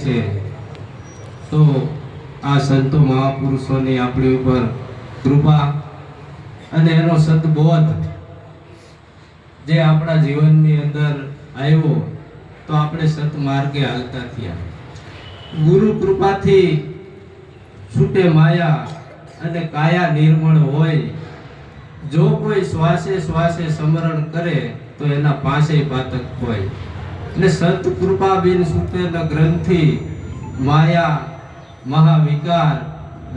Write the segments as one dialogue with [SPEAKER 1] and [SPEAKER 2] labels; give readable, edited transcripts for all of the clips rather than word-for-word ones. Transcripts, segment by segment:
[SPEAKER 1] છે તો આ સંતો મહાપુરુષોની આપણી ઉપર કૃપા અને એનો સદબોધ જે આપણા જીવનની અંદર આવ્યો તો આપણે સતમાર્ગે હાલતા થયા. ગુરુ કૃપાથી છૂટે માયા અને કાયા નિર્મળ હોય. જો કોઈ શ્વાસે શ્વાસે સ્મરણ કરે તો એના પાસે પાતક હોય. એટલે સંત કૃપા બિન છૂટે ન ગ્રંથિ માયા મહાવિકાર.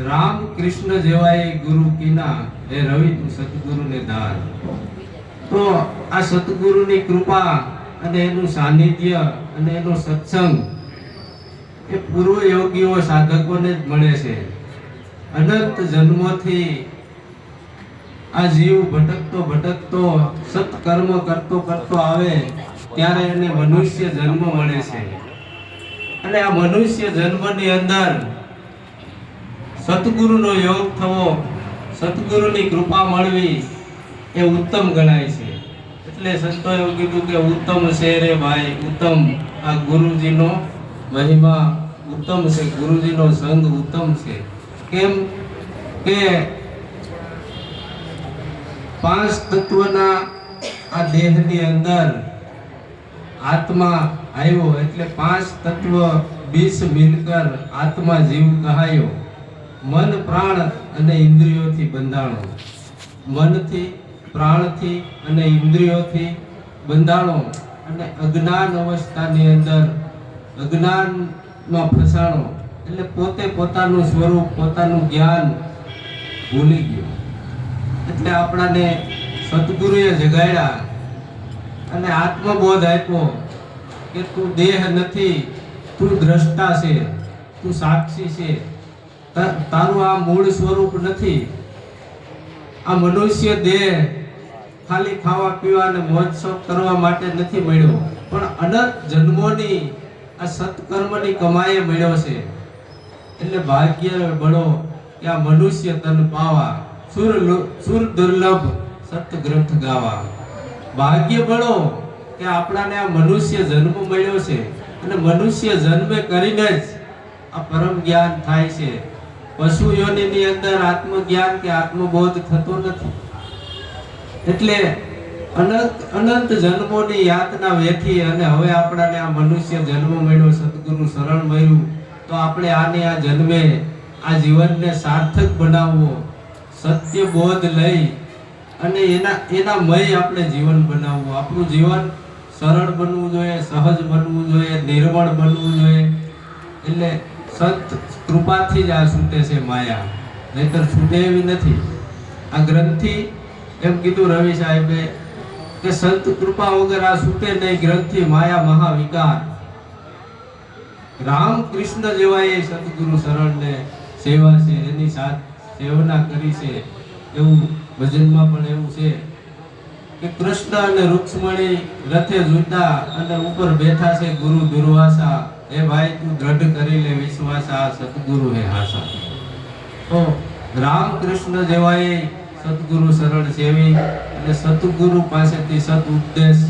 [SPEAKER 1] રામ કૃષ્ણ જેવાય ગુરુ કીના એ રવિ તું સતગુરુને દાન. તો આ સતગુરુની કૃપા અને એનું સાનિધ્ય અને એનો સત્સંગ એ પૂર્વ યોગીઓ સાધકોને જ મળે છે. અનંત જન્મોથી આ જીવ ભટકતો સત્કર્મ કરતો આવે ત્યારે એને મનુષ્ય જન્મ મળે છે. અને આ મનુષ્ય જન્મની અંદર સતગુરુનો યોગ થવો, સતગુરુની કૃપા મળવી એ ઉત્તમ ગણાય છે. એટલે સંતોએ એવું કીધું કે ઉત્તમ છે રે ભાઈ ઉત્તમ. આ ગુરુજીનો મહિમા ઉત્તમ છે, ગુરુજીનો સંગ ઉત્તમ છે. કેમ કે પાંચ તત્વના આ દેહની અંદર આત્મા આવ્યો એટલે પાંચ તત્વ 20 મિલકર આત્મા જીવ કહાયો. મન પ્રાણ અને ઇન્દ્રિયોથી બંધાણો. મનથી, પ્રાણથી અને ઇન્દ્રિયોથી બંધાણો અને અજ્ઞાન અવસ્થાની અંદર અજ્ઞાનમાં ફસાણો. એટલે પોતે પોતાનું સ્વરૂપ, પોતાનું જ્ઞાન ભૂલી ગયો. એટલે આપણાને સદગુરુએ જગાડ્યા અને આત્મબોધ આપ્યો કે તું દેહ નથી, તું દ્રષ્ટા છે, તું સાક્ષી છે. તારું આ મૂળ સ્વરૂપ નથી. આ મનુષ્ય દેહ ખાલી ખાવા પીવા અને મોજ શોખ કરવા માટે નથી મળ્યો, પણ અનંત જન્મોની આ સત્કર્મની કમાઈએ મળ્યો છે. એટલે ભાગ્ય બળો કે આ મનુષ્ય તન પાવા, સુર દુર્લભ સત ગ્રંથ ગાવા. ભાગ્ય બળો કે આપણાને આ મનુષ્ય જન્મ મળ્યો છે અને મનુષ્ય જન્મે કરીને જ આ પરમ જ્ઞાન થાય છે. પશુ યોનિની અંદર આત્મજ્ઞાન કે આત્મબોધ થતો નથી. એટલે અનંત જન્મોની યાતના વેઠી અને હવે આપણાને આ મનુષ્ય જન્મ મળ્યો, સદગુરુ શરણ મળ્યું, તો આપણે આને આ જન્મે આ જીવનને સાર્થક બનાવવો, સત્ય બોધ લઈ અને એના મય આપણે જીવન બનાવવું. આપણું જીવન સરળ બનવું જોઈએ, સહજ બનવું જોઈએ, નિર્મળ બનવું જોઈએ. એટલે સંત કૃપાથી જ આ છૂટે છે માયા, નહીતર છૂટે એવી નથી. આ ગ્રંથિ એમ કીધું રવિ સાહેબે કે સંત કૃપા વગર આ છૂટે નહીં ગ્રંથિ માયા મહાવિકાર. રામ કૃષ્ણ જેવાય સતગુરુ શરણને સેવા છે, એની સાથ સેવના કરી છે. એવું ભજનમાં પણ એવું છે કે કૃષ્ણ અને રૂક્ષ્મણી રથે જુદા અને ઉપર બેઠા છે ગુરુ દુર્વાસા. એ ભાઈ તું દ્રઢ કરી લે વિશ્વાસા, સતગુરુ હે હાસા. તો રામ કૃષ્ણ જેવાય સતગુરુ શરણ સેવી અને સતગુરુ પાસેથી સત ઉપદેશ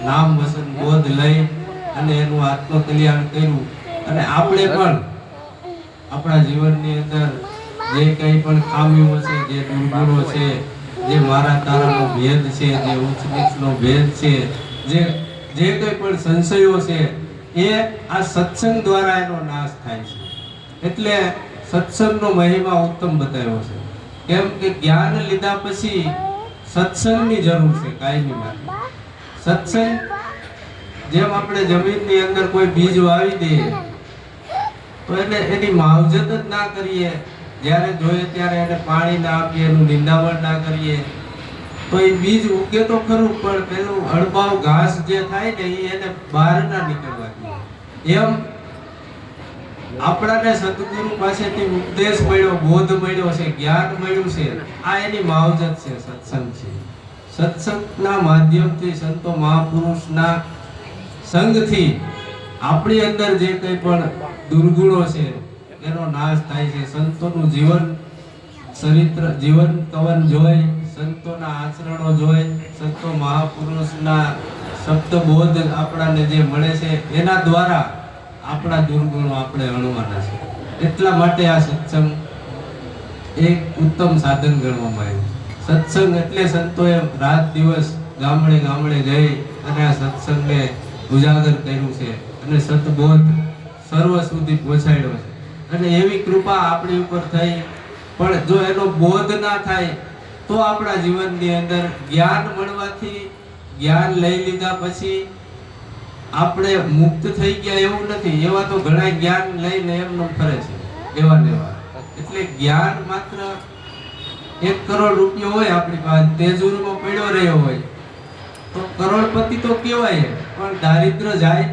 [SPEAKER 1] નામ વસન બોધ લઈ અને એનું આત્મકલ્યાણ કર્યું. અને આપણે પણ આપણા જીવનની અંદર જે કંઈ પણ ખામીઓ છે, જે દુર્ગુણો છે, જે મારા તારાનો ભેદ છે, જે ઉચ્ચ નીચનો ભેદ છે, જે કંઈ પણ સંશયો છે, એ આ સત્સંગ દ્વારા એનો નાશ થાય છે. એટલે સત્સંગનો મહિમા ઉત્તમ બતાવ્યો છે. કેમ કે જ્ઞાન લીધા પછી સત્સંગની જરૂર છે કાયમી માટે. સત્સંગ જેમ આપણે જમીનની અંદર કોઈ બીજ વાવી દઈએ તો એને એની માવજત જ ના કરીએ, જ્યારે જોઈએ ત્યારે એને પાણી ના આપીએ, એનું નિંદામણ ના કરીએ, તો એ બીજ ઉગે તો ખરું પણ પેલું અળબાવ ઘાસ જે થાય ને એને બહાર ના નીકળવા દઈએ. એમ આપણાને સદગુરુ પાસેથી ઉપદેશ મળ્યો, બોધ મળ્યો છે, જ્ઞાન મળ્યું છે, આ એની માવજત છે, સત્સંગ છે. સત્સંગના માધ્યમથી, સંતો મહાપુરુષના સંગથી આપણી અંદર જે કંઈ પણ દુર્ગુણો છે એનો નાશ થાય છે. સંતોનું જીવન ચરિત્ર, જીવન કવન જોઈ, સંતોના આચરણો જોઈ, સંતો મહાપુરુષના શબ્દ બોધ આપણાને જે મળે છે એના દ્વારા આપણા દુર્ગુણો આપણે અણવાના છે. એટલા માટે આ સત્સંગ એક ઉત્તમ સાધન ગણવામાં આવ્યું. સત્સંગ એટલે સંતોએ રાત દિવસ ગામડે ગામડે જઈ અને આ સત્સંગને ઉજાગર કર્યું છે અને સતબોધ સર્વ સુધી પહોંચાડ્યો છે. અને એવી કૃપા આપણી ઉપર થઈ, પણ જો એનો બોધ ના થાય તો આપણા જીવનની અંદર જ્ઞાન મળવાથી, જ્ઞાન લઈ લીધા પછી આપણે મુક્ત થઈ ગયા એવું નથી. એવા તો ઘણા જ્ઞાન લઈને એમનો ફરે છે એવા લેવા. એટલે જ્ઞાન માત્ર 1 કરોડ રૂપિયો હોય આપણી પાસે, તેજુરમાં પડ્યો રહ્યો હોય તો કરોડપતિ તો કહેવાય, પણ દારિદ્ર જાય?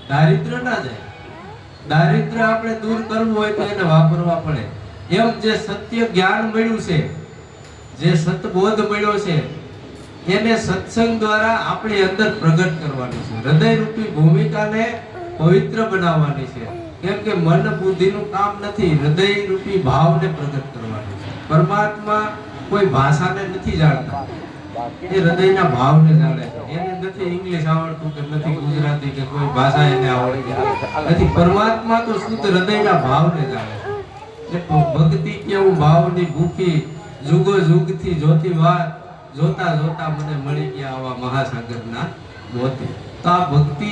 [SPEAKER 1] દારિદ્ર ના જાય. દારિદ્ર આપણે દૂર કરવું હોય તો એને વાપરવા પડે. એમ જે સત્ય જ્ઞાન મળ્યું છે, જે સતબોધ મળ્યો છે, એને સત્સંગ દ્વારા આપણી અંદર પ્રગટ કરવાની છે. હૃદય રૂપી ભૂમિકાને પવિત્ર બનાવવાની છે. કેમ કે મન બુદ્ધિનું કામ નથી, હૃદય રૂપી ભાવને પ્રગટ કરવાનું છે. પરમાત્મા કોઈ ભાષાને નથી જાણતા, એ હૃદયના ભાવને જાણે છે. એને નથી ઇંગ્લિશ આવડતું કે નથી ગુજરાતી કે કોઈ ભાષા એને આવડતી નથી. પરમાત્મા તો શુદ્ધ હૃદયના ભાવને જાણે છે. ભક્તિ કેવું ભાવની ભૂખી, જુગો જુગથી જોતી વાત, જોતા જોતા મને મળી ગયા આવા મહાસાગરના મોતી. તો આ ભક્તિ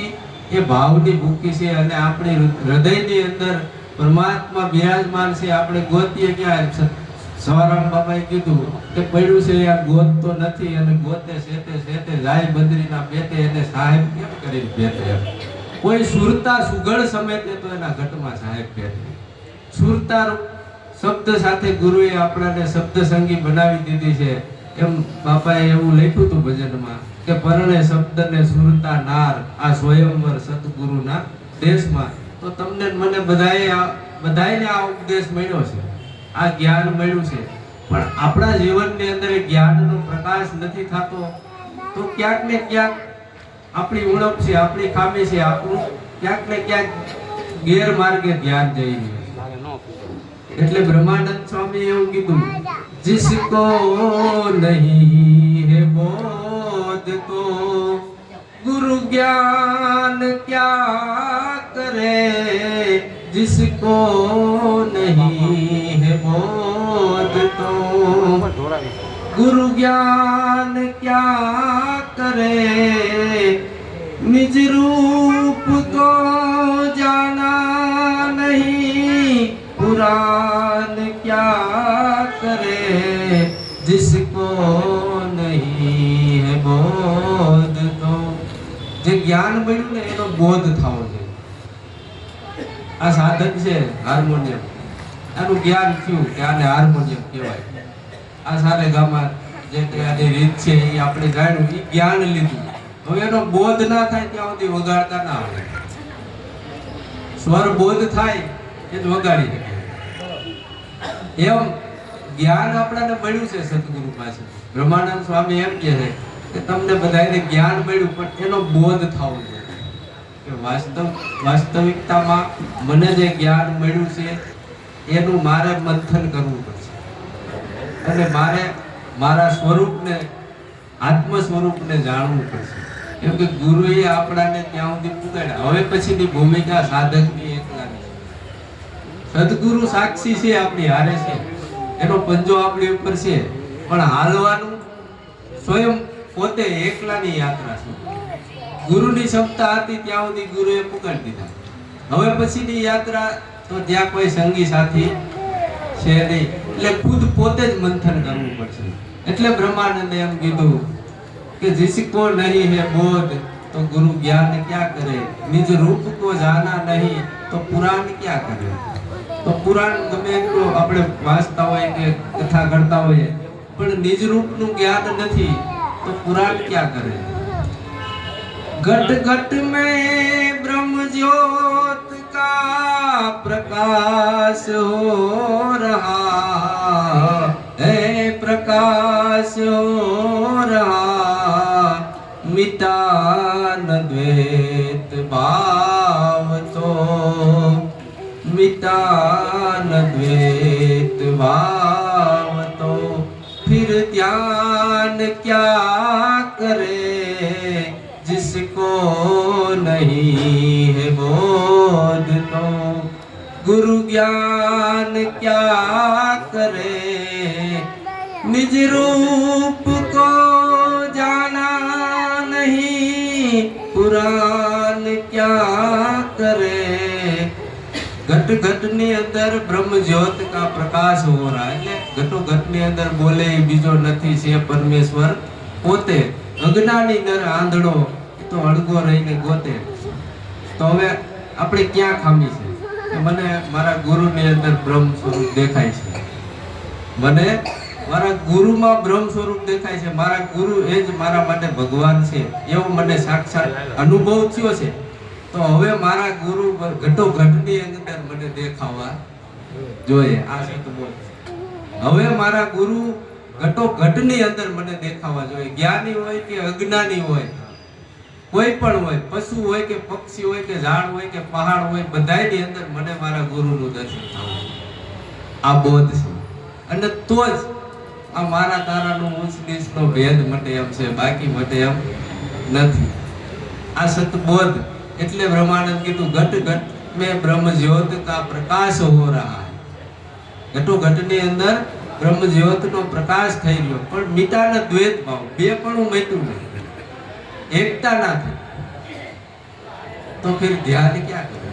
[SPEAKER 1] એ ભાવની ભૂખી છે અને આપણી હૃદયની અંદર પરમાત્મા બિરાજમાન છે. આપણે ગોતીએ ક્યાં? સવારામ બાબાએ કીધું કે પડ્યું છે આ ગોત તો નથી, અને ગોતે સેતે સેતે જાય બદ્રીના પેટે, એને સાહેબ કેમ કરીને પેટે. કોઈ સુરતા સુગળ સમેતે તો એના ઘટમાં સાહેબ પેટે. સુરતા શબ્દ સાથે ગુરુએ આપણાને શબ્દ સંગી બનાવી દીધી છે. એમ બાપાએ એવું લખ્યું હતું ભજનમાં કે પરણે શબ્દને સુરતા નાર, આ સ્વયંવર સતગુરુના દેશમાં. તો તમને મને બધાયને આ ઉપદેશ મળ્યો છે, આ જ્ઞાન મળ્યું છે, પણ આપણા જીવનની અંદર એ જ્ઞાનનો પ્રકાશ નથી થતો. તો ક્યાંક ને ક્યાંક આપણી ઉણપ છે, આપણી ખામી છે, આપણું ક્યાંક ને ક્યાંક ગેરમાર્ગે ધ્યાન જઈ રહ્યું. એટલે બ્રહ્માનંદ સ્વામી એવું કીધું, जिसको नहीं है बोध तो गुरु ज्ञान क्या करे, जिसको नहीं है बोध तो गुरु ज्ञान क्या करे, निज रूप को जाना नहीं, पुराण क्या करे, जिसको नहीं है बोध तो. જે જ્ઞાન મળ્યું ને એનો બોધ થવો જોઈએ. આ સાધન છે હાર્મોનિયમ, આનું જ્ઞાન થયું કે આને હાર્મોનિયમ કહેવાય. આ સારે ગામમાં જે આની રીત છે એ આપણે જાણ્યું, એ જ્ઞાન લીધું. હવે એનો બોધ ના થાય ત્યાં સુધી વગાડતા ના આવે. સ્વર બોધ થાય એ જ વગાડી શકે. એમ જ્ઞાન આપણને મળ્યું છે સતગુરુ પાસે. બ્રહ્માનંદ સ્વામી એમ કહે છે કે તમને બધાને જ્ઞાન મળ્યું, પણ એનો બોધ થવો જોઈએ કે વાસ્તવિકતામાં મને જે જ્ઞાન મળ્યું છે એનું મારે મંથન કરવું પડશે, અને મારે મારા સ્વરૂપને, આત્મ સ્વરૂપને જાણવું પડશે. કેમ કે ગુરુએ આપણાને ત્યાં સુધી પુગાડ્યા. હવે પછીની ભૂમિકા સાધકની એકલાની. સદગુરુ સાક્ષી છે, આપણી હારે છે, એનો પંજો આપણી ઉપર છે, પણ હાલવાનું સ્વયં પોતે એકલાની યાત્રા છે. ગુરુની ક્ષમતા હતી ત્યાં સુધી ગુરુએ પુગાડી દીધા. હવે પછીની યાત્રા તો ત્યાં કોઈ સંગી સાથી છે નહીં, એટલે ખુદ પોતે જ મંથન કરવું પડશે. એટલે બ્રહ્માનંદે એમ કીધું કે जिसको नहीं है बोध तो गुरु ज्ञान क्या करे, निज रूप को जाना नहीं तो पुराण क्या करे. તો પુરાણ ગમે એટલું આપણે વાંચતા હોય કે કથા કરતા હોઈએ, પણ નિજ રૂપનું જ્ઞાન નથી તો પુરાણ ક્યાં કરે. ઘટ ઘટ में ब्रह्म ज्योत का प्रकाश हो रहा है, प्रकाश हो रहा, मिटा न द्वैत भाव तो, मिटा न द्वैत भाव तो, फिर ध्यान क्या करे, जिसको नहीं है वो तो गुरु ज्ञान क्या करे, निज रूप को जाना नहीं, पुराण क्या करे। घट घट ने अंदर ब्रह्म ज्योत का प्रकाश हो रहा है। घटो घट ने अंदर बोले बीजो નથી છે પરમેશ્વર પોતે। અજ્ઞાની નર આંધળો તો અડગો રહીને ગોતે। તો હવે આપણે ક્યાં ખામી છે કે મને મારા ગુરુની અંદર બ્રહ્મ સ્વરૂપ દેખાય છે, મને મારા ગુરુમાં બ્રહ્મ સ્વરૂપ દેખાય છે, મારા ગુરુ એ જ મારા માટે ભગવાન છે એવો મને સાક્ષાત અનુભવ થયો છે। તો હવે મારા ગુરુ ઘટો ઘટની અંદર મને દેખાવા જોઈએ। આ સતબોધ હવે મારા ગુરુ ઘટો ઘટની અંદર મને દેખાવા જોઈએ। જ્ઞાની હોય કે અજ્ઞાની હોય, કોઈ પણ હોય, પશુ હોય કે પક્ષી હોય કે ઝાડ હોય કે પહાડ હોય, બધાયની અંદર મને મારા ગુરુનું દર્શન થવું, આ બોધ છે। અને તો જ આ મારા તારાનો ઊંચ નીચનો ભેદ મટે એમ છે, બાકી મટે એમ નથી। આ સતબોધ એટલે બ્રહ્માનંદ कीधु घट घट में ब्रह्म ज्योत का प्रकाश हो रहा है। घटो घट ની અંદર બ્રહ્મ જ્યોત નો પ્રકાશ થઈ રહ્યો, પણ મિટાના દ્વૈત ભાવ, બે પણ મટ્યું નહીં, એકતા ના થઈ। તો फिर ध्यान क्या કરે?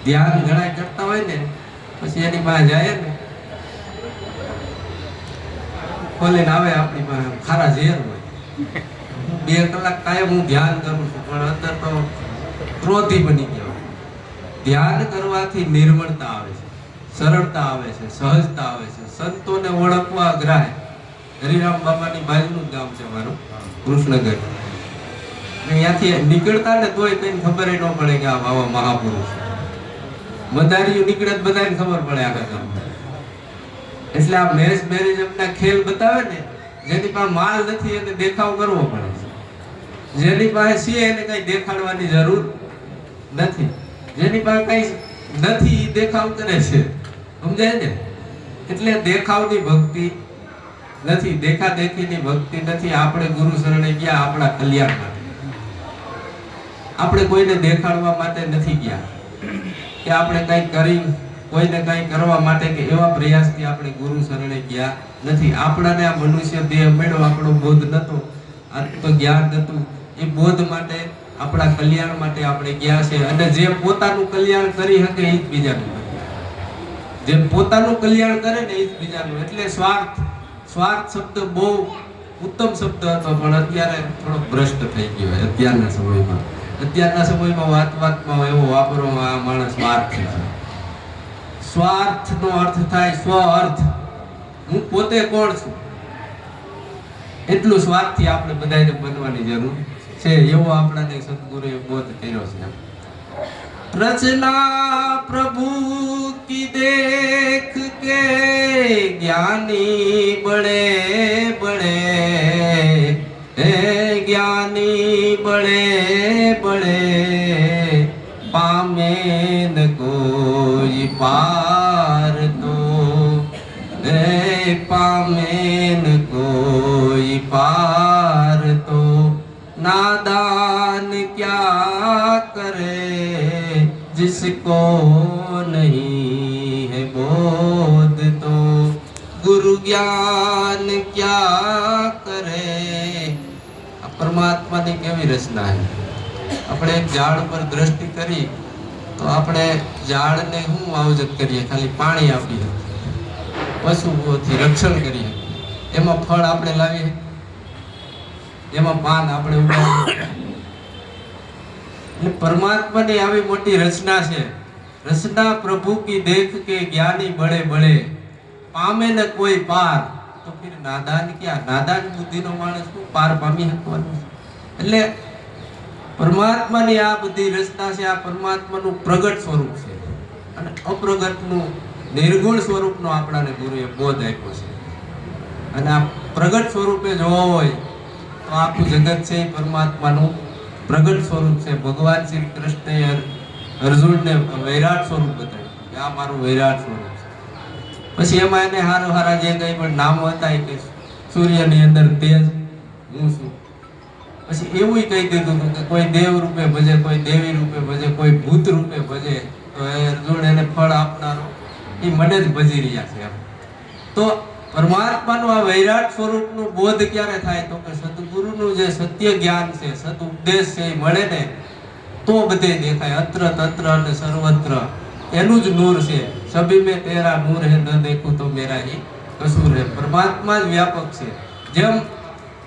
[SPEAKER 1] ધ્યાન ઘણા કરતા હોય ને પછી એની પાસે જાય ને ખોલીને આવે આપણી પાસે ખારા ઝેર હોય। 2 કલાક કાયમ હું ધ્યાન કરું છું, પણ અંદર તો ક્રોધી બની ગયો। ધ્યાન કરવાથી નિર્મળતા આવે છે, સરળતા આવે છે, સહજતા આવે છે, સંતોને ઓળખવા અઘરાય। હરિરામ બાબાની બાજુનું ગામ છે મારું કૃષ્ણગઢ। અહીંયાથી નીકળતા ને તોય કઈ ખબર ન પડે કે આ બાબા મહાપુરુષ। મદારીઓ નીકળે બધાને ખબર પડે આખા ગામમાં। એટલે આ મેચ મેરેજ એમના ખેલ બતાવે ને, જેની પાસે માલ નથી એને દેખાવ કરવો પડે છે, જેની પાસે છે એને કઈ દેખાડવાની જરૂર નથી, જેની પાસે કઈ નથી દેખાવ કરે છે, સમજાય ને? એટલે દેખાવની ભક્તિ નથી, દેખા દેખીની ભક્તિ નથી। આપણે ગુરુ શરણે ગયા આપણા કલ્યાણ માટે, આપણે કોઈને દેખાડવા માટે નથી ગયા કે આપણે કઈ કરી કોઈને કઈ કરવા માટે કે એવા પ્રયાસથી આપણે ગુરુ શરણે ગયા નથી। આપણાને આ મનુષ્ય દેહ મળ્યો, આપણો બોધ નતો, આત્મજ્ઞાન નતું, એ બોધ માટે આપણા કલ્યાણ માટે આપણે ગયા છે। અને જે પોતાનું કલ્યાણ કરી શકે એ જ બીજાનું, જે પોતાનું કલ્યાણ કરે ને એ જ બીજાનું। એટલે સ્વાર્થ, સ્વાર્થ શબ્દ બહુ ઉત્તમ શબ્દ હતો, પણ અત્યારે થોડો ભ્રષ્ટ થઈ ગયો અત્યારના સમયમાં। અત્યારના સમયમાં વાતમાં એવો વાપરવામાં આ માણસ સ્વાર્થી છે। સ્વાર્થનો અર્થ થાય સ્વ અર્થ, હું પોતે કોણ છું એટલું સ્વાર્થી આપણે બધાને બનવાની જરૂર છે, એવો આપણાને સદગુરુએ બોધ કર્યો છે। રચના પ્રભુ કી દેખ કે જ્ઞાની બળે બળે, હે જ્ઞાની બળે બળે, પામે ન કોઈ પાર તો, હે પામે ન કોઈ પાર તો, नादान क्या करे जिसको नहीं है बोध तो, गुरु ज्ञान क्या करे। परमात्मा ની કેવી રચના છે? આપણે એક ઝાડ પર દ્રષ્ટિ કરી તો આપણે ઝાડને શું માવજત કરીએ? ખાલી પાણી આપીએ, પશુઓથી રક્ષણ કરીએ, એમાં ફળ આપણે લાવીએ, એમાં પાન આપણે ઉગાડીએ। એટલે પરમાત્માની આવી મોટી રચના છે। રચના પ્રભુ કી દેખ કે જ્ઞાની બળે બળે, પામે ન કોઈ પાર તો ફિર નાદાન ક્યાં? નાદાન બુદ્ધિનો માણસ શું પાર પામી શકવાનો? એટલે પરમાત્માની આ બધી રચના છે, આ પરમાત્માનું પ્રગટ સ્વરૂપ છે, અને અપ્રગટનું નિર્ગુણ સ્વરૂપનો આપણાને ગુરુએ બોધ આપ્યો છે। અને આ પ્રગટ સ્વરૂપે જોવો હોય તો આખું જગત છે એ પરમાત્માનું પ્રગટ સ્વરૂપ છે। ભગવાન શ્રી કૃષ્ણએ અર્જુનને વૈરાટ સ્વરૂપ બતાવ્યું કે આ મારું વૈરાટ સ્વરૂપ છે। પછી એમાં એને હારા હારા જે કંઈ પણ નામો હતા કે સૂર્યની અંદર તેજ હું છું, પછી એવું કહી દીધું હતું કે કોઈ દેવ રૂપે ભજે, કોઈ દેવી રૂપે ભજે, કોઈ ભૂત રૂપે ભજે, તો એ અર્જુન એને ફળ આપનારો એ મને જ ભજી રહ્યા છે. તો પરમાત્માનું આ વૈરાટ સ્વરૂપનું બોધ ક્યારે થાય? તો કે સદગુરુનું જે સત્ય જ્ઞાન છે, સદ ઉપદેશ છે એ મળે ને તો બધે દેખાય. અત્ર તત્ર અને સર્વત્ર એનું જ નૂર છે. સભી મેં તેરા નૂર હે, ન દેખું તો મેરા હી કસૂર હે. પરમાત્મા જ વ્યાપક છે. જેમ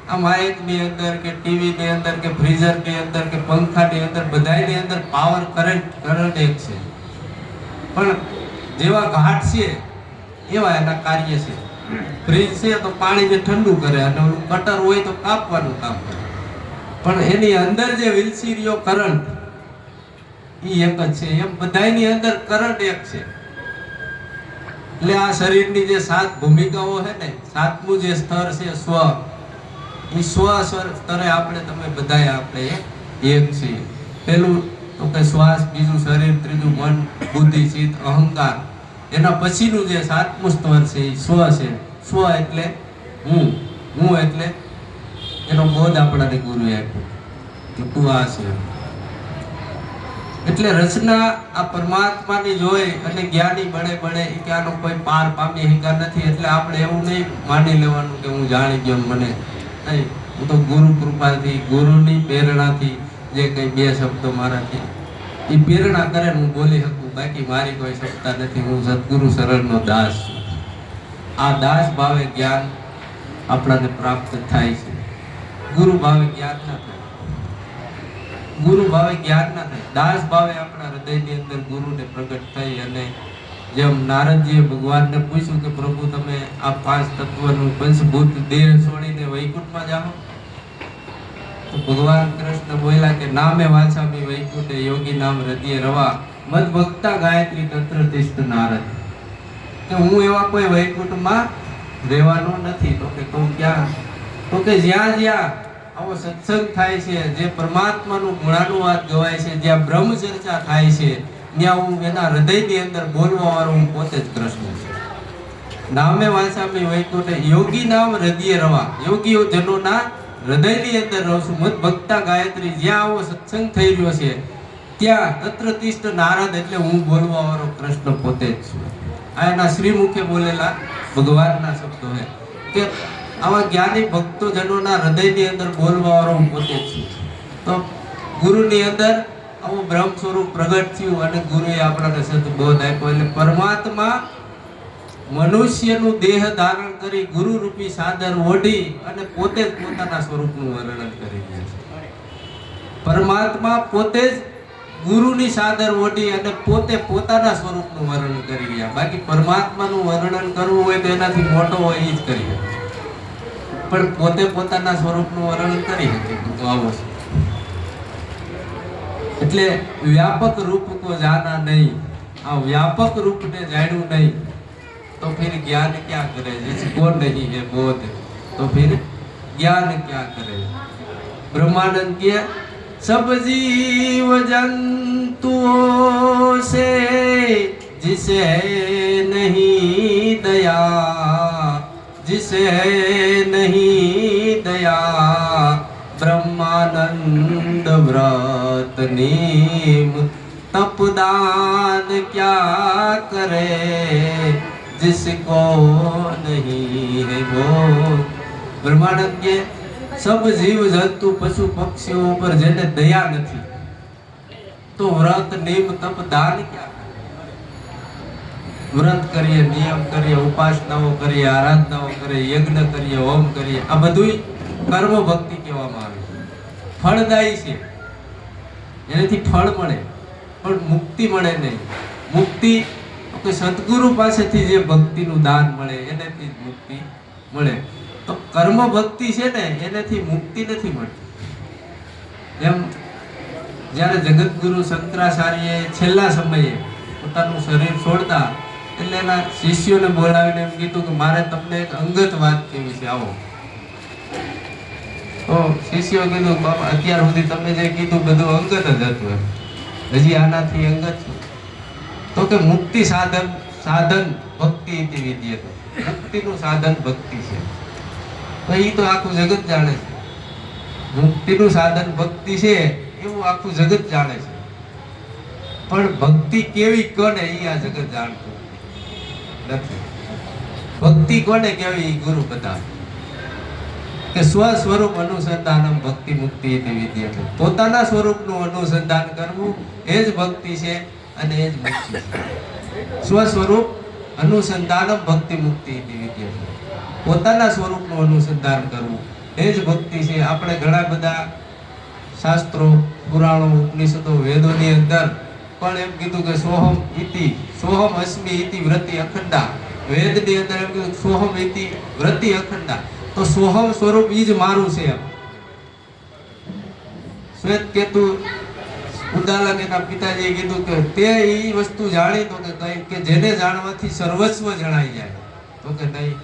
[SPEAKER 1] આ માઇકની અંદર કે ટીવીની અંદર કે ફ્રીઝરની અંદર કે પંખાની અંદર બધાની અંદર પાવર કરંટ એક છે, પણ જેવા ઘાટ છે એવા એના કાર્ય છે. ફ્રીજ છે તો પાણીને ઠંડુ કરે અને ઓલું કટર હોય તો કાપવાનું કામ કરે, પણ એની અંદર જે વિલસી રહ્યો કરંટ એ એક જ છે. એમ બધાની અંદર કરંટ એક છે. એટલે આ શરીરની જે 7 ભૂમિકાઓ છે ને, 7મું જે સ્તર છે સ્વ, એ સ્વ સ્તરે આપણે તમે બધાય આપણે એક છીએ. પેલું તો કે શ્વાસ, બીજું શરીર, ત્રીજું મન, બુદ્ધિ, ચિત્ત, અહંકાર. એના પછીનું જે 7મું સ્તર છે એ સ્વ છે. સ્વ એટલે હું એટલે એનો બોધ આપણાને ગુરુએ આપ્યો કે તું આ છે. એટલે રચના આ પરમાત્માની જોઈ અને જ્ઞાની બળે એ કે આનો કોઈ પાર પામી શક્યા નથી. એટલે આપણે એવું નહીં માની લેવાનું કે હું જાણી ગયો, મને નહીં. હું તો ગુરુ કૃપાથી, ગુરુની પ્રેરણાથી જે કંઈ 2 શબ્દો મારાથી એ પ્રેરણા કરે હું બોલી શકું, બાકી મારી કોઈ ક્ષમતા નથી. હું સદગુરુ શરણનો દાસ છું. આ દાસ ભાવે જ્ઞાન આપણાને પ્રાપ્ત થાય છે. ગુરુ ભાવે જ્ઞાન ના થાય. ગુરુ ભાવે જ્ઞાન ના થાય. દાસ ભાવે આપણા હૃદયની અંદર ગુરુને પ્રગટ થઈ. અને જેમ નારદજીએ ભગવાનને પૂછ્યું કે પ્રભુ તમે આ 5 તત્વનું પંચભૂત દેહ છોડીને વૈકુંઠમાં જાઓ, તો ભગવાન કૃષ્ણ બોલ્યા કે નામે વાંચામી વૈકુંઠે યોગી નામ હૃદય રવા મદ ભક્તા ગાયત્રી તત્ર તિષ્ઠ નારદ. કે હું એવા કોઈ વૈકુંઠમાં રહેવાનો નથી. તો કે તું ક્યાં? તો કે જ્યાં જ્યાં આવો સત્સંગ થાય છે, જે પરમાત્માનું ગુણાનુવાદ ગવાય છે, જ્યાં બ્રહ્મ ચર્ચા થાય છે, ત્યાં હું એના હૃદયની અંદર બોલવા વાળો હું પોતે જ કૃષ્ણ છું. નામે વાંચામી વૈકુંઠે યોગી નામ હૃદય રવા. યોગીઓ જનોના હૃદયની અંદર રહું છું. મત ભક્તા ગાયત્રી, જ્યાં આવો સત્સંગ થઈ રહ્યો છે ત્યાં તત્ર તિષ્ઠ નારદ, એટલે હું બોલવા વાળો કૃષ્ણ પોતે જ છું. આ એના શ્રીમુખે બોલેલા ભગવાનના શબ્દો છે કે આવા જ્ઞાની ભક્તો જનોના હૃદયની અંદર બોલવા વાળો હું પોતે જ છું. તો ગુરુની અંદર આવું બ્રહ્મ સ્વરૂપ પ્રગટ થયું અને ગુરુએ આપણાને સદબોધ આપ્યો. એટલે પરમાત્મા મનુષ્યનું દેહ ધારણ કરી ગુરુ રૂપી સાદર ઓઢી અને પોતે જ પોતાના સ્વરૂપનું વર્ણન કરી રહ્યા છે. પરમાત્મા પોતે જ ગુરુની સાદર ઓઢી અને પોતે પોતાના સ્વરૂપનું વર્ણન કરી રહ્યા. બાકી પરમાત્માનું વર્ણન કરવું હોય તો એનાથી મોટો હોય એ જ કરી શકે, પણ પોતે પોતાના સ્વરૂપનું વર્ણન કરી શકે તો આવો છે. એટલે વ્યાપક રૂપ કો જાના નહીં. આ વ્યાપક રૂપને જાણ્યું નહીં तो फिर ज्ञान क्या करे? जिसको नहीं है बोध तो फिर ज्ञान क्या करे? ब्रह्मानंद के सब जीव जंतुओं से जिसे नहीं दया, जिसे नहीं दया, ब्रह्मानंद व्रत नीम तपदान क्या करे? जिसको नहीं है वो। ब्रह्मानंद के सब जीव जंतु पशु पक्षियों पर जेने दया नहीं तो व्रत नियम तप दान क्या? व्रत करिए, नियम करिए, उपासनाओं करिए, आराधनाओं करिए, यज्ञ करिए, होम करिए, आ બધું કર્મ ભક્તિ કહેવામાં આવે છે. ફળદાયી છે, એનાથી ફળ મળે પણ મુક્તિ મળે નહીં. મુક્તિ તો સદગુરુ પાસેથી જે ભક્તિનું દાન મળે એનાથી જ મુક્તિ મળે. તો કર્મ ભક્તિ છે ને એનાથી મુક્તિ નથી મળતી. એમ જ્યારે જગતગુરુ શંકરાચાર્યએ છેલ્લા સમયે પોતાનું શરીર છોડતા એટલે એના શિષ્યોને બોલાવીને એમ કીધું કે મારે તમને એક અંગત વાત કેવી છે, આવો. તો શિષ્યો કીધું બાબા અત્યાર સુધી તમે જે કીધું બધું અંગત જ હતું, હજી આનાથી અંગત છું. તો કે મુક્તિ સાધન ભક્તિ ઇતિ વિદ્યતે. મુક્તિનું સાધન ભક્તિ છે. તો એ તો આખું જગત જાણે છે. મુક્તિનું સાધન ભક્તિ છે એવું આખું જગત જાણે છે, પણ ભક્તિ કેવી કોને એ આ જગત જાણતું નથી. ભક્તિ કોને કેવી એ ગુરુ બતાવે કે સ્વ સ્વરૂપ અનુસંધાનમ ભક્તિ મુક્તિ વિદ્યા. પોતાના સ્વરૂપનું અનુસંધાન કરવું એ જ ભક્તિ છે અને એ જ મુક્તિ છે. સ્વ સ્વરૂપ અનુસંધાનમ ભક્તિ મુક્તિ વિદ્યા. પોતાના સ્વરૂપનું અનુસંધાન કરવું એ જ ભક્તિ છે. આપણે ઘણા બધા શાસ્ત્રો, પુરાણો, ઉપનિષદો, વેદોની અંદર પણ એમ કીધું કે સોહમ ઇતિ સોહમ અસ્મિ ઇતિ વ્રતિ અખંડા. વેદની અંદર એમ કીધું સોહમ ઇતિ વ્રતિ અખંડા. તો સોહમ સ્વરૂપ ઈ જ મારું છે. એમ શ્વેત કેતુ ઉદાલક એના પિતાજીએ કીધું કે તે ઈ વસ્તુ જાણી તો કે જેને જાણવાથી સર્વસ્વ જણાઈ જાય. તો કે નહીં,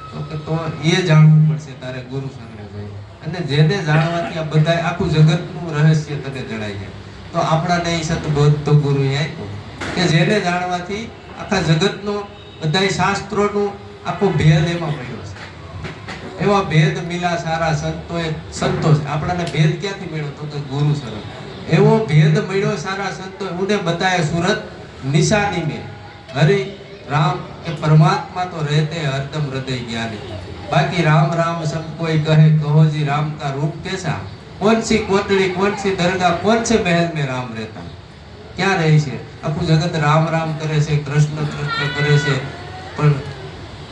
[SPEAKER 1] તો એ જાણવું પડશે તારે ગુરુ સામે જઈ. અને જેને જાણવાથી આ બધા આખું જગતનું રહસ્ય તને જણાઈ જાય. તો આપણાને એ સતબોધ તો ગુરુએ આપ્યો કે જેને જાણવાથી આખા જગતનો બધા શાસ્ત્રોનું આખો ભેદ એમાં પડ્યો છે. એવા ભેદ મિલા સારા સંતોએ સંતોષ. આપણાને ભેદ ક્યાંથી મળ્યો? તો કે ગુરુ સ્વરૂપ. એવો ભેદ મળ્યો સારા સંતોએ. ઉને બતાએ સુરત નિશાની में हरि राम के परमात्मा तो रहते हरदम हृदय ज्ञानी. बाकी राम राम सब कोई कहे कहो जी राम का रूप कैसा. कौन सी कोटड़ी, कौन सी दरगाह, कौन से महल में राम रहता. ક્યાં રહે છે? આખું જગત રામ રામ કરે છે, કૃષ્ણ કૃષ્ણ કરે છે, પણ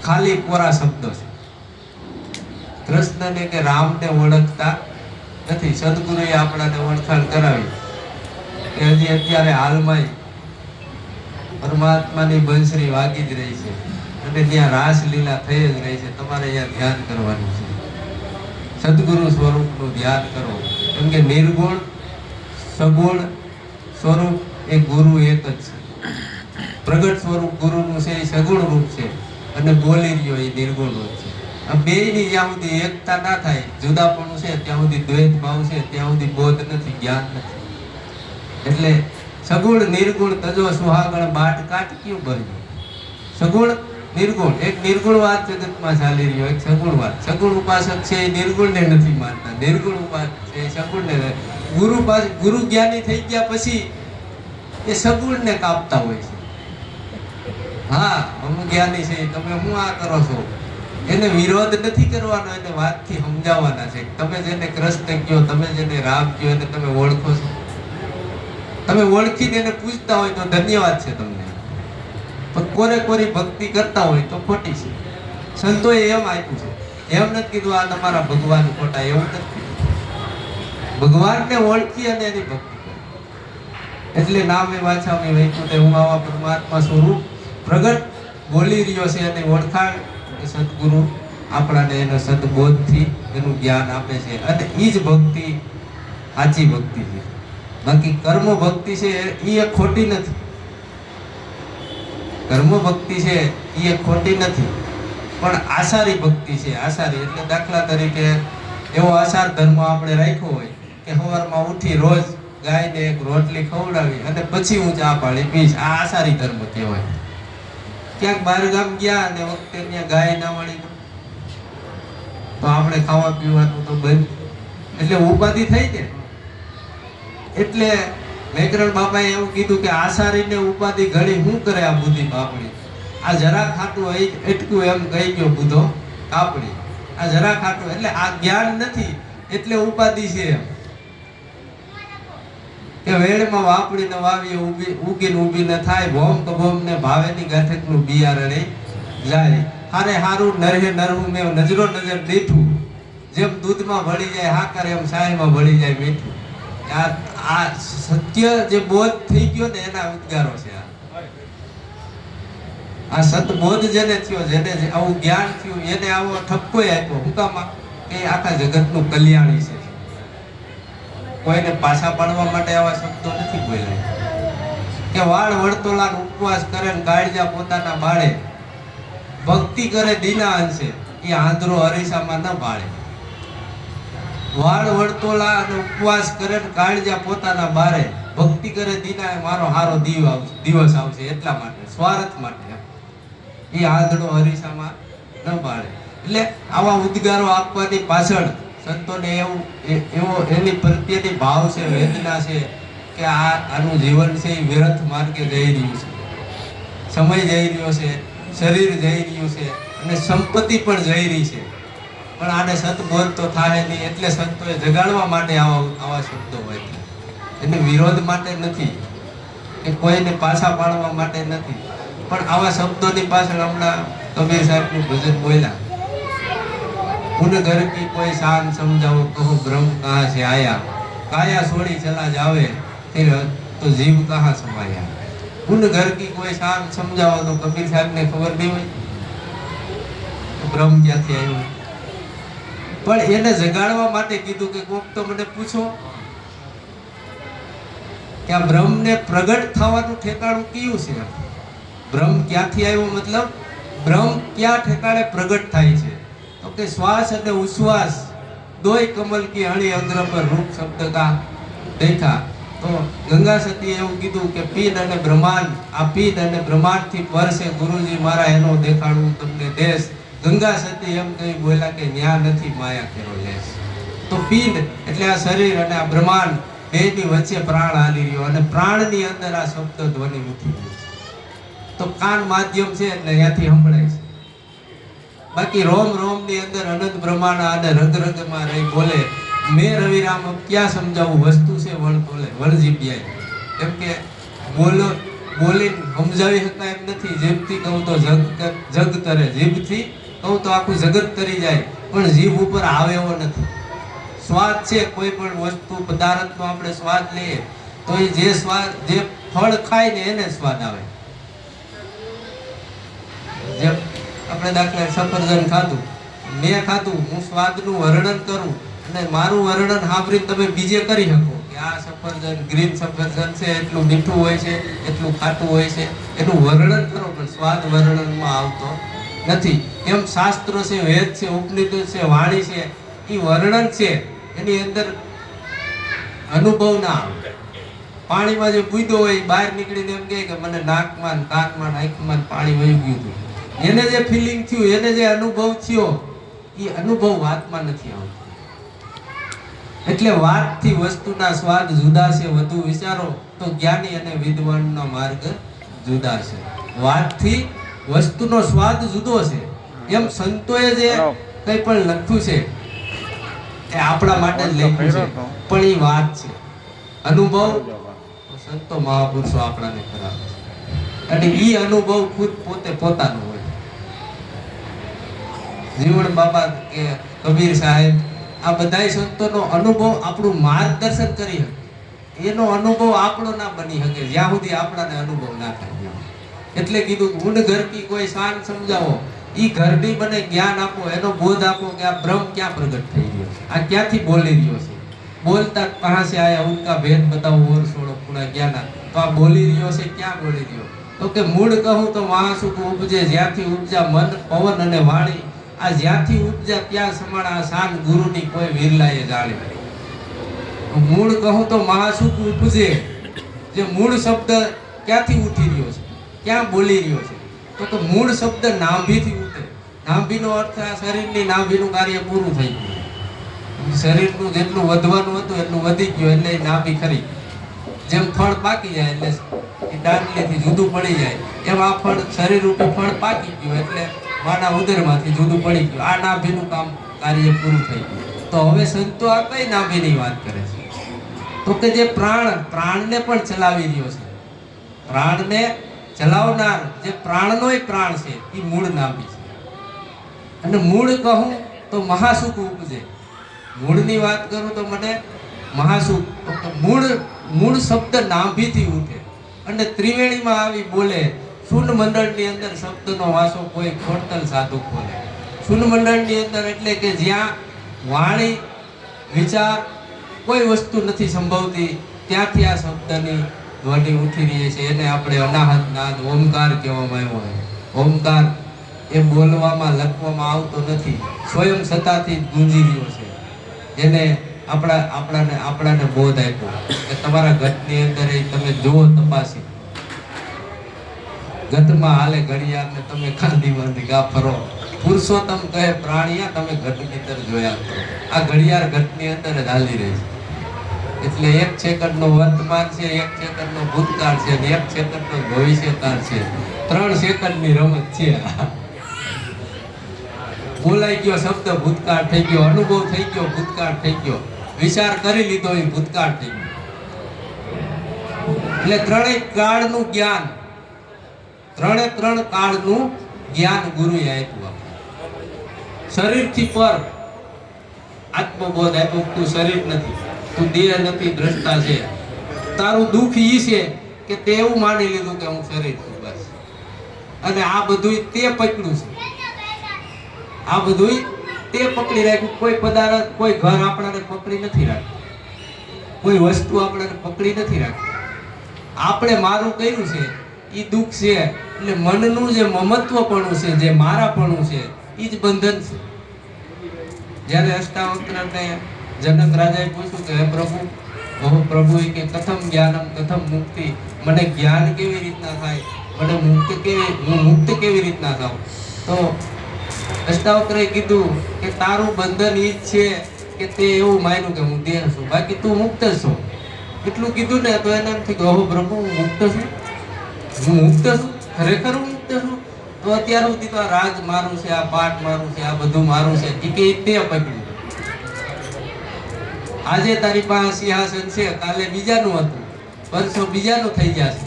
[SPEAKER 1] ખાલી કોરા શબ્દો છે. કૃષ્ણને કે રામને ઓળખતા નથી. સદગુરુએ આપણાને ઓળખાણ કરાવી કે હજી અત્યારે હાલમાં પરમાત્માની બંસરી વાગી જ રહી છે અને ત્યાં રાસલીલા થઈ જ રહી છે. તમારે અહીંયા ધ્યાન કરવાનું છે. સદગુરુ સ્વરૂપનું ધ્યાન કરો. કેમ કે નિર્ગુણ સગુણ સ્વરૂપ એ ગુરુ એક જ છે. પ્રગટ સ્વરૂપ ગુરુનું છે એ સગુણ રૂપ છે અને બોલી રહ્યો એ નિર્ગુણ રૂપ છે. આ બેયની જ્યાં સુધી એકતા ના થાય, જુદાપણું છે ત્યાં સુધી દ્વૈત ભાવ છે, ત્યાં સુધી બોધ નથી, જ્ઞાન નથી. એટલે સગુણ નિર્ગુણ તજો સુહાગણ બાટ કાટ ક્યું ભર્યું. સગુણ નિર્ગુણ, એક નિર્ગુણ વાત જગતમાં ચાલી રહ્યો, એક સગુણ વાત. સગુણ ઉપાસક છે એ નિર્ગુણને નથી માનતા, નિર્ગુણ ઉપાસક છે એ સગુણને. ગુરુ જ્ઞાની થઈ ગયા પછી એ સગુણને કાપતા હોય છે. હા, અમુક જ્ઞાની છે, તમે શું આ કરો છો? એને વિરોધ નથી કરવાનો, એને વાતથી સમજાવવાના છે. તમે જેને કૃષ્ણ કહો, તમે જેને રામ કહો, એને તમે ઓળખો છો? તમે ઓળખીને એને પૂછતા હોય તો ધન્યવાદ છે તમને. પણ કોરે કોરી ભક્તિ કરતા હોય તો ખોટી છે. સંતોએ એમ આપ્યું છે, એમ નથી કીધું આ તમારા ભગવાન ખોટા, એવું નથી. ભગવાનને ઓળખી અને એની ભક્તિ કરી. એટલે નામે વાછામી વૈકુંઠે હું આવા પરમાત્મા સ્વરૂપ પ્રગટ બોલી રહ્યો છે અને ઓળખાણ સદગુરુ આપણાને એના સદબોધથી એનું જ્ઞાન આપે છે. અને એ જ ભક્તિ સાચી ભક્તિ છે. બાકી કર્મ ભક્તિ છે એ ખોટી નથી. કર્મ ભક્તિ છે એ ખોટી નથી, પણ આસારી ભક્તિ છે. આસારી એટલે દાખલા તરીકે એવો આસાર ધર્મ આપણે રાખ્યો હોય કે સવારમાં ઉઠી રોજ ગાયને એક રોટલી ખવડાવી અને પછી હું ચા પાણી પીશ, આ આસારી ધર્મ કહેવાય. ક્યાંક બહાર ગામ ગયા અને વખતે ત્યાં ગાય ના મળી તો આપણે ખાવા પીવાનું તો બંધ, એટલે ઉપાધિ થઈ જાય. એટલે મેકરણ બાપાએ એવું કીધું કે આસારીને ઉપાધિ ઘણી શું કરે આ બુદ્ધિ બાપડી. આ જરા ખાટું એટકું એમ કહી ગયો બુધો કાપડી. આ જરા ખાટું એટલે આ જ્ઞાન નથી એટલે ઉપાધિ છે. એમ કે વેળમાં વાપડીને વાવીએ ઉગીને ઊભી ન થાય, ભોમ કભોમ ને ભાવેની ગાંઠકનું બિયારણે જાય. હારે હારું નરહે નરહું મેં નજરો નજર દીઠું. જેમ દૂધમાં ભળી જાય હાકર એમ સાયમાં ભળી જાય મીઠું. આ સત્ય જે બોધ થઈ ગયો ને એના ઉદ્ગારો છે. આ સતબોધ જેને થયો, જેને આવું જ્ઞાન થયું, એને આવો ઠપકો આપ્યો. હું કામ કે આખા જગતનું કલ્યાણી છે. કોઈને પાછા પાડવા માટે આવા શબ્દો નથી બોલ્યા. કે વાળ વળતોલા ઉપવાસ કરે ને કાળજા પોતાના બાળે, ભક્તિ કરે દીના અંશે, એ આંધળો અરીસામાં ન બાળે. વાળ વળતોલા અને ઉપવાસ કરે ને કાળજા પોતાના બારે, ભક્તિ કરે દીના, મારો હારો દિવસ આવશે એટલા માટે, સ્વાર્થ માટે. એ આંધળો અરીસામાં ન બાળે. એટલે આવા ઉદ્ગારો આપવાની પાછળ સંતોને એની પ્રત્યેની ભાવ છે, વેદના છે કે આનું જીવન છે એ વ્યર્થ માર્ગે જઈ રહ્યું છે, સમય જઈ રહ્યો છે, શરીર જઈ રહ્યું છે અને સંપત્તિ પણ જઈ રહી છે, પણ આને સતબોધ તો થાય નહીં. એટલે સંતોએ જગાડવા માટે આવા શબ્દો હોય, એને વિરોધ માટે નથી કે કોઈને પાછા પાડવા માટે નથી, પણ આવા શબ્દોની પાછળ હમણાં કબીર સાહેબનું ભજન બોલ્યા, ઉન ઘર કી કોઈ શાન સમજાવો કહો બ્રહ્મ કહા છે આયા, કાયા છોડી ચલા જાવે फिर तो जीव कहाँ समाया. उन घर की कोई शान समझाओ तो कबीर साहब ने खबर नहीं हुई तो બ્રહ્મ ક્યાંથી આવ્યો. પણ એને જગાડવા માટે કીધું કે કોક તો મને પૂછો કે આ બ્રહ્મને પ્રગટ થવાનું ઠેકાણું કયું છે. બ્રહ્મ ક્યાંથી આવ્યો, મતલબ બ્રહ્મ ક્યાં ઠેકાણે પ્રગટ થાય છે? તો કે શ્વાસ અને ઉશ્વાસ દોય કમલ કી અણી અંગ્ર પર રૂપ શબ્દ કા દેખા. તો ગંગા સતીએ એવું કીધું કે પીન અને બ્રહ્માંડ, આ પીન અને બ્રહ્માંડ થી પર છે ગુરુજી મારા, એનો દેખાડું તમને દેશ. ગંગા સતી એમ કહી બોલ્યા કે ન્યા નથી માયા કેરો લેશ. તો પીન એટલે આ શરીર અને આ બ્રહ્માંડ બેની વચ્ચે પ્રાણ હાલી રહ્યો અને પ્રાણની અંદર આ શબ્દ ધ્વનિ ઉઠી રહ્યો છે. તો કાન માધ્યમ છે એટલે ત્યાંથી સંભળાય છે. બાકી રોમ રોમ ની અંદર અનંત બ્રહ્માંડ અને રગ રગમાં રહી બોલે. મેં રવિરામ ક્યાં સમજાવું, વસ્તુ છે વળ બોલે વળ જીભ્યાય. એમ કે બોલીને સમજાવી શકાય એમ નથી. જીભથી કહું તો જગ તરે, જીભથી કહું તો આખું જગત તરી જાય, પણ જીભ ઉપર આવે એવો નથી. સ્વાદ છે, કોઈ પણ વસ્તુ પદાર્થનો આપણે સ્વાદ લઈએ તો એ જે ફળ ખાય ને એને સ્વાદ આવે. જેમ આપણે દાખલા સફરજન ખાધું, મેં ખાધું, હું સ્વાદનું વર્ણન કરું અને મારું વર્ણન સાંભળીને તમે બીજે કરી શકો કે આ સફરજન ગ્રીન સફરજન છે, એટલું મીઠું હોય છે, એટલું ખાટું હોય છે, એનું વર્ણન કરો, પણ સ્વાદ વર્ણનમાં આવતો નથી. એમ શાસ્ત્રો છે, વેદ છે, ઉપનિષદ છે, વાણી છે, એ વર્ણન છે, એની અંદર અનુભવ ના આવે. પાણીમાં જે કૂદ્યો હોય બહાર નીકળીને એમ કહે કે મને નાકમાં કાનમાં આંખમાં પાણી વહી ગયું હતું, એને જે ફિલિંગ થયું, એને જે અનુભવ થયો, એ અનુભવ વાતમાં નથી આવતો. એટલે વાતથી વસ્તુના સ્વાદ જુદા છે, વધુ વિચારો તો જ્ઞાની અને વિદ્વાનનો માર્ગ જુદા છે. વાતથી વસ્તુનો સ્વાદ જુદો છે. એમ સંતોએ જે કંઈ પણ લખ્યું છે એ આપણા માટે જ લખ્યું છે, પણ એ વાત છે. અનુભવ સંતો મહાપુરુષો આપણાને કરાવે છે અને એ અનુભવ ખુદ પોતે પોતાનો હોય. જીવણ બાબા કે કબીર સાહેબ, આ બધા સંતોનો અનુભવ આપણું માર્ગદર્શન કરી શકે. એનો અનુભવ આપણો ના બની શકે જ્યાં સુધી આપણાને અનુભવ ના થાય. એટલે કીધું ઊંડ ઘર કી કોઈ શાન સમજાવો, ઈ ઘરની મને જ્ઞાન આપો, એનો બોધ આપો કે આ બ્રહ્મ ક્યાં પ્રગટ થઈ રહ્યો છે, આ ક્યાંથી બોલી રહ્યો છે. બોલતા કહા સે આયા ઉનકા ભેદ બતાવો ઓર છોડો પૂરા જ્ઞાન. તો આ બોલી રહ્યો છે, ક્યાં બોલી રહ્યો? તો કે મૂળ કહું તો મહાસુખ ઉપજે, જ્યાંથી ઉપજા મન પવન અને વાણી. આ જ્યાંથી ઉપજા ત્યાં સમાણા શાન ગુરુની કોઈ વિરલાએ જાણી. મૂળ કહું તો મહાસુખ ઉપજે, જે મૂળ શબ્દ ક્યાંથી ઉઠી રહ્યો છે, ક્યાં બોલી રહ્યો છે? તો કે મૂળ શબ્દ નાભીથી ઉઠે. નાભીનો અર્થ આ શરીરની નાભીનું કાર્ય પૂરું થઈ ગયું. શરીરનું જેટલું વધવાનું હતું એટલું વધી ગયું, એટલે નાભી ખરી. જેમ ફળ પાકી જાય એટલે એ દાંડલીથી જુદું પડી જાય, એમ આ ફળ શરીર રૂપી ફળ પાકી ગયું એટલે માના ઉદરમાંથી જુદું પડી ગયું. આ નાભીનું કામ કાર્ય પૂરું થઈ ગયું. તો હવે સંતો આ કઈ નાભીની વાત કરે છે? તો કે જે પ્રાણને પણ ચલાવી રહ્યો છે, પ્રાણને ચલાવનાર જે પ્રાણનોય પ્રાણ છે એ મૂળ નાભી છે. અને મૂળ કહું તો મહાસુખ ઉપજે. મૂળની વાત કરું તો મને મહાસુખ, મૂળ શબ્દ નાભીથી ઉઠે અને ત્રિવેણીમાં આવી બોલે. શૂન્ય મંડળની અંદર શબ્દનો વાસો કોઈ ખોટલ સાધુ ખોલે. શૂન્ય મંડળની અંદર એટલે કે જ્યાં વાણી વિચાર કોઈ વસ્તુ નથી સંભવતી, ત્યાંથી આ શબ્દની ધ્વનિ ઉઠી રહી છે. એને આપણે અનાહત નાદ ઓમકાર કહેવામાં આવ્યો હોય. ઓમકાર એ બોલવામાં લખવામાં આવતો નથી, સ્વયં સત્તાથી ગુંજી રહ્યો છે. એને આપણાને બોધ આપ્યો કે તમારા ઘટની અંદર તમે જુઓ, તપાસી ઘટમાં હાલે ઘડિયાળ ને તમે ખાંધી બાંધી ગા ફરો. પુરુષોત્તમ કહે પ્રાણીયા તમે ઘટની અંદર જોયા કરો. આ ઘડિયાળ ઘટની અંદર જ હાલી રહી છે. એટલે 1 સેકન્ડનો વર્તમાન છે, 1 સેકન્ડનો ભૂતકાળ છે અને 1 સેકન્ડનો ભવિષ્યકાળ છે. 3 સેકન્ડની રમત છે. બોલાઈ ગયો શબ્દ ભૂતકાળ થઈ ગયો, અનુભવ થઈ ગયો ભૂતકાળ થઈ ગયો, વિચાર કરી લીધો એ ભૂતકાળ થઈ ગયો. એટલે ત્રણેય કાળનું જ્ઞાન, 3 કાળનું જ્ઞાન ગુરુએ આપ્યું. શરીરથી પર આત્મબોધ આપ્યો. તું શરીર નથી, તું દેહ નથી, દ્રષ્ટા છે. તારું દુઃખ ઈ છે કે તે એવું માની લીધું કે હું શરીર છું બસ. અને આ બધું તે પકડ્યું છે, આ બધું તે પકડી રાખ્યું. કોઈ પદાર્થ, કોઈ ઘર આપણાને પકડી નથી રાખ્યું, કોઈ વસ્તુ આપણાને પકડી નથી રાખી. આપણે મારું કર્યું છે એ દુઃખ છે. એટલે મનનું જે મમત્વપણું છે, જે મારાપણું છે, એ જ બંધન છે. જ્યારે અષ્ટાવક્રને જનક રાજાએ પૂછ્યું કે હે પ્રભુ, ઓહો પ્રભુ કે કથમ જ્ઞાનમ કથમ મુક્તિ, મને જ્ઞાન કેવી રીતના થાય, મને હું મુક્ત કેવી રીતના થાઉં? તો અષ્ટાવક્રએ કીધું કે તારું બંધન ઈ જ છે કે તે એવું માન્યું કે હું દેહ છું, બાકી તું મુક્ત છો. એટલું કીધું ને તો એને એમ થયું ઓહો પ્રભુ હું મુક્ત છું, હું મુક્ત છું, ખરેખર હું મુક્ત છું. તો અત્યાર સુધી તો આ રાજ મારું છે, આ પાઠ મારું છે, આ બધું મારું છે, એ કે તે પકડ્યું. આજે તારી પાસે સિંહાસન છે, કાલે બીજાનું હતું, પરસો બીજાનું થઈ જશે.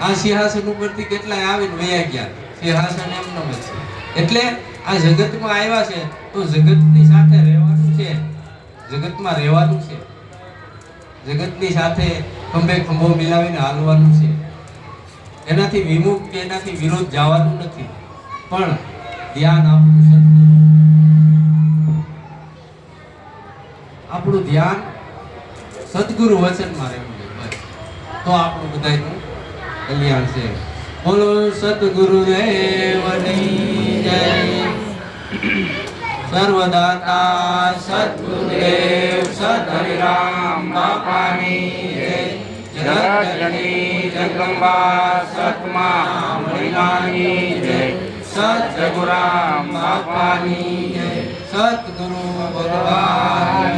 [SPEAKER 1] આ સિંહાસન ઉપરથી કેટલાય આવીને વયા ગયા, સિંહાસન એમનો જ છે. એટલે આ જગતમાં આવ્યા છે તો જગતની સાથે રહેવાનું છે, જગતમાં રહેવાનું છે, જગતની સાથે ખંભે ખંભો મિલાવીને હાલવાનું છે. એનાથી વિમુખ કે એનાથી વિરોધ જવાનું નથી. પણ ધ્યાન આપણું ધ્યાન સદગુરુ વચનમાં રહેવું જોઈએ બસ. તો આપણું બધાનું કલ્યાણ છે. બોલો સદગુરુદેવની જય. સર્વદાતા સદગુરુદેવ સદહરિરામ બાપાની જય. જગતજનની જગદંબા સતમા મહિમાની જય. સદગુરામ બાપાની જય. સદગુરુ ભગવાન